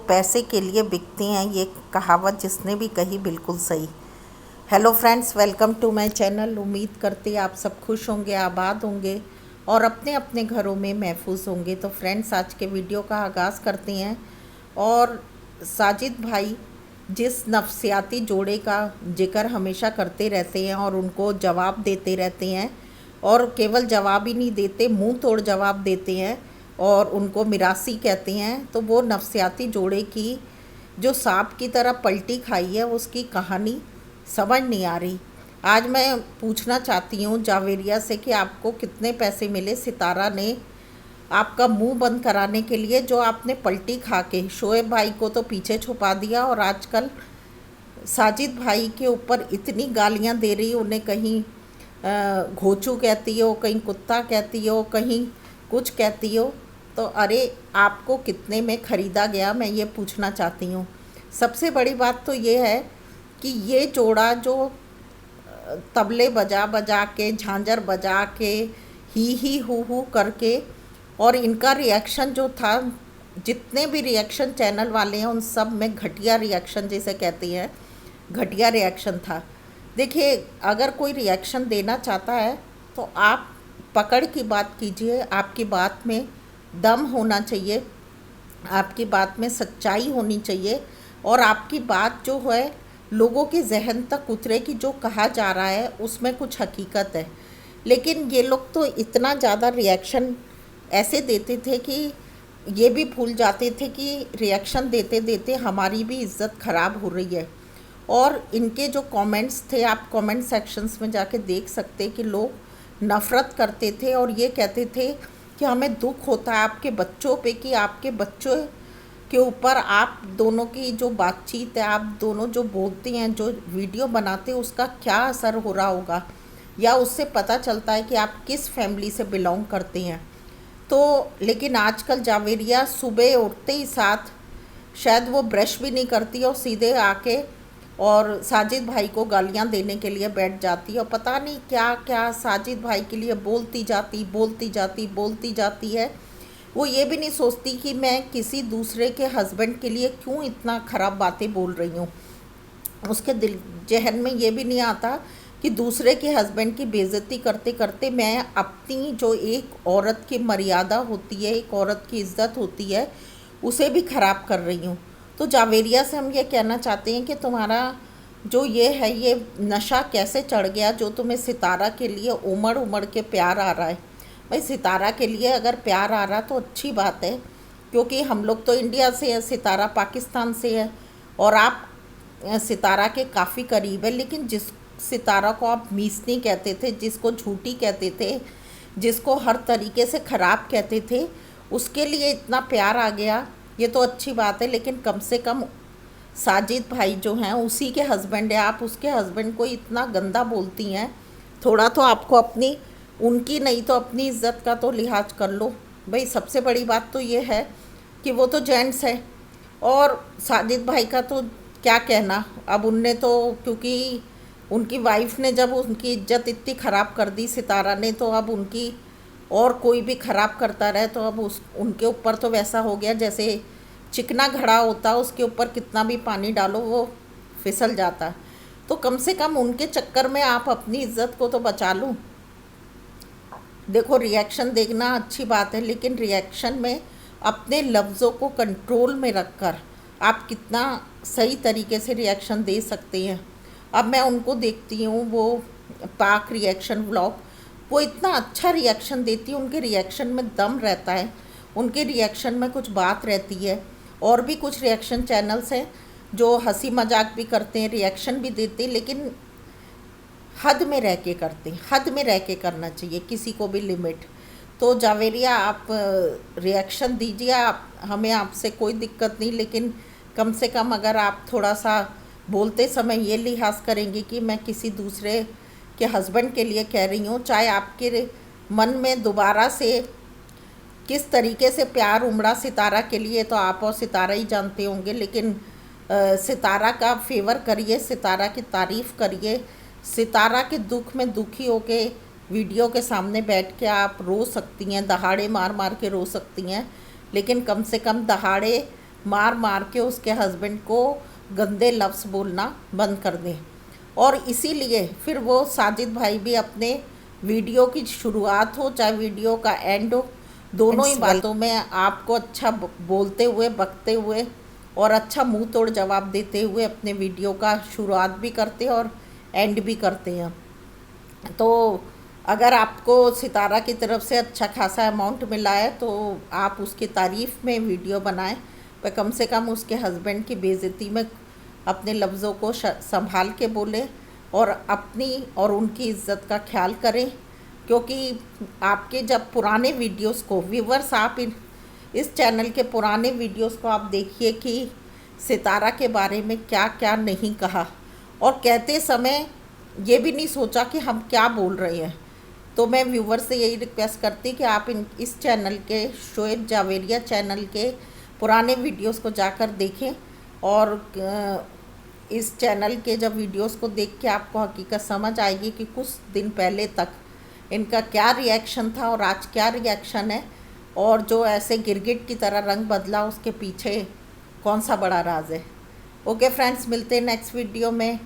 लोग पैसे के लिए बिकते हैं, ये कहावत जिसने भी कही बिल्कुल सही। Hello friends, welcome to my channel. उम्मीद करते हैं आप सब खुश होंगे, आबाद होंगे और अपने अपने घरों में महफूज होंगे। तो फ्रेंड्स, आज के वीडियो का आगाज़ करते हैं। और साजिद भाई जिस नफसियाती जोड़े का जिक्र हमेशा करते रहते हैं और उनको जवाब देते रहते हैं, और केवल जवाब ही नहीं देते, मुंह तोड़ जवाब देते हैं और उनको मिरासी कहते हैं। तो वो नफसियाती जोड़े की जो सांप की तरह पलटी खाई है, उसकी कहानी समझ नहीं आ रही। आज मैं पूछना चाहती हूँ जावेरिया से कि आपको कितने पैसे मिले सितारा ने आपका मुंह बंद कराने के लिए, जो आपने पलटी खा के शोएब भाई को तो पीछे छुपा दिया और आजकल साजिद भाई के ऊपर इतनी गालियाँ दे रही, उन्हें कहीं घोचू कहती हो, कहीं कुत्ता कहती हो, कहीं कुछ कहती हो। तो अरे, आपको कितने में ख़रीदा गया, मैं ये पूछना चाहती हूँ। सबसे बड़ी बात तो ये है कि ये जोड़ा जो तबले बजा बजा के, झांझर बजा के, ही हू करके, और इनका रिएक्शन जो था, जितने भी रिएक्शन चैनल वाले हैं उन सब में घटिया रिएक्शन जिसे कहते हैं, घटिया रिएक्शन था। देखिए, अगर कोई रिएक्शन देना चाहता है तो आप पकड़ की बात कीजिए, आपकी बात में दम होना चाहिए, आपकी बात में सच्चाई होनी चाहिए और आपकी बात जो है लोगों के जहन तक उतरे कि जो कहा जा रहा है उसमें कुछ हकीकत है। लेकिन ये लोग तो इतना ज़्यादा रिएक्शन ऐसे देते थे कि ये भी भूल जाते थे कि रिएक्शन देते देते हमारी भी इज़्ज़त ख़राब हो रही है। और इनके जो कमेंट्स थे, आप कमेंट सेक्शंस में जाके देख सकते कि लोग नफ़रत करते थे और ये कहते थे कि हमें दुख होता है आपके बच्चों पे, कि आपके बच्चों के ऊपर आप दोनों की जो बातचीत है, आप दोनों जो बोलते हैं, जो वीडियो बनाते हैं, उसका क्या असर हो रहा होगा, या उससे पता चलता है कि आप किस फैमिली से बिलोंग करते हैं। तो लेकिन आजकल जावेरिया सुबह उठते ही साथ शायद वो ब्रश भी नहीं करती और सीधे आके और साजिद भाई को गालियां देने के लिए बैठ जाती है और पता नहीं क्या क्या साजिद भाई के लिए बोलती जाती है। वो ये भी नहीं सोचती कि मैं किसी दूसरे के हस्बैंड के लिए क्यों इतना ख़राब बातें बोल रही हूँ। उसके दिल जहन में ये भी नहीं आता कि दूसरे के हस्बैंड की बेइज्जती करते करते मैं अपनी जो एक औरत की मर्यादा होती है, एक औरत की इज्जत होती है, उसे भी ख़राब कर रही हूँ। तो जावेरिया से हम ये कहना चाहते हैं कि तुम्हारा जो ये है, ये नशा कैसे चढ़ गया जो तुम्हें सितारा के लिए उमड़ उमड़ के प्यार आ रहा है। भाई, सितारा के लिए अगर प्यार आ रहा तो अच्छी बात है, क्योंकि हम लोग तो इंडिया से है, सितारा पाकिस्तान से है और आप सितारा के काफ़ी करीब है। लेकिन जिस सितारा को आप मीसनी कहते थे, जिसको झूठी कहते थे, जिसको हर तरीके से ख़राब कहते थे, उसके लिए इतना प्यार आ गया, ये तो अच्छी बात है। लेकिन कम से कम साजिद भाई जो हैं उसी के हस्बैंड है, आप उसके हस्बैंड को इतना गंदा बोलती हैं, थोड़ा तो आपको अपनी, उनकी नहीं तो अपनी इज्जत का तो लिहाज कर लो। भाई, सबसे बड़ी बात तो ये है कि वो तो जेंट्स है और साजिद भाई का तो क्या कहना। अब उनने तो, क्योंकि उनकी वाइफ ने जब उनकी इज्जत इतनी ख़राब कर दी सितारा ने, तो अब उनकी और कोई भी ख़राब करता रहे तो अब उनके ऊपर तो वैसा हो गया जैसे चिकना घड़ा होता, उसके ऊपर कितना भी पानी डालो वो फिसल जाता। तो कम से कम उनके चक्कर में आप अपनी इज्जत को तो बचा लो। देखो, रिएक्शन देखना अच्छी बात है, लेकिन रिएक्शन में अपने लफ्ज़ों को कंट्रोल में रखकर आप कितना सही तरीके से रिएक्शन दे सकते हैं। अब मैं उनको देखती हूँ, वो पाक रिएक्शन व्लॉग, वो इतना अच्छा रिएक्शन देती है, उनके रिएक्शन में दम रहता है, उनके रिएक्शन में कुछ बात रहती है। और भी कुछ रिएक्शन चैनल्स हैं जो हंसी मजाक भी करते हैं, रिएक्शन भी देते हैं, लेकिन हद में रह के करते हैं, हद में रह के करना चाहिए, किसी को भी लिमिट। तो जावेरिया, आप रिएक्शन दीजिए, आप, हमें आपसे कोई दिक्कत नहीं, लेकिन कम से कम अगर आप थोड़ा सा बोलते समय ये लिहाज करेंगे कि मैं किसी दूसरे के हस्बैंड के लिए कह रही हूँ, चाहे आपके मन में दोबारा से किस तरीके से प्यार उमड़ा सितारा के लिए तो आप और सितारा ही जानते होंगे। लेकिन सितारा का फेवर करिए, सितारा की तारीफ़ करिए, सितारा के दुख में दुखी होके वीडियो के सामने बैठ के आप रो सकती हैं, दहाड़े मार मार के रो सकती हैं, लेकिन कम से कम दहाड़े मार मार के उसके हस्बैंड को गंदे लफ्ज़ बोलना बंद कर दें। और इसीलिए फिर वो साजिद भाई भी अपने वीडियो की शुरुआत हो चाहे वीडियो का एंड हो, दोनों ही बातों में आपको अच्छा बोलते हुए, बकते हुए और अच्छा मुंह तोड़ जवाब देते हुए अपने वीडियो का शुरुआत भी करते हैं और एंड भी करते हैं। तो अगर आपको सितारा की तरफ से अच्छा खासा अमाउंट मिला है तो आप उसकी तारीफ़ में वीडियो बनाएं, पर कम से कम उसके हस्बैंड की बेइज्जती में अपने लफ्ज़ों को संभाल के बोलें और अपनी और उनकी इज़्ज़त का ख्याल करें। क्योंकि आपके जब पुराने वीडियोस को व्यूवर्स, आप इस चैनल के पुराने वीडियोस को आप देखिए कि सितारा के बारे में क्या क्या नहीं कहा, और कहते समय ये भी नहीं सोचा कि हम क्या बोल रहे हैं। तो मैं व्यूवर से यही रिक्वेस्ट करती कि आप इस चैनल के, शोएब जावेरिया चैनल के पुराने वीडियोस को जाकर देखें, और इस चैनल के जब वीडियोस को देख के आपको हकीकत समझ आएगी कि कुछ दिन पहले तक इनका क्या रिएक्शन था और आज क्या रिएक्शन है, और जो ऐसे गिरगिट की तरह रंग बदला उसके पीछे कौन सा बड़ा राज है। ओके फ्रेंड्स, मिलते हैं नेक्स्ट वीडियो में।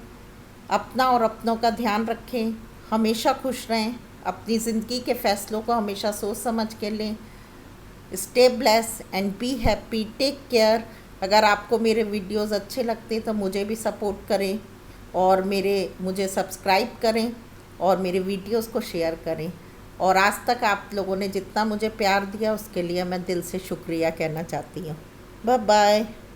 अपना और अपनों का ध्यान रखें, हमेशा खुश रहें, अपनी ज़िंदगी के फ़ैसलों को हमेशा सोच समझ के लें। Stay bless and be happy, take care. अगर आपको मेरे वीडियोस अच्छे लगते तो मुझे भी सपोर्ट करें और मुझे सब्सक्राइब करें और मेरे वीडियोस को शेयर करें। और आज तक आप लोगों ने जितना मुझे प्यार दिया उसके लिए मैं दिल से शुक्रिया कहना चाहती हूँ। Bye bye.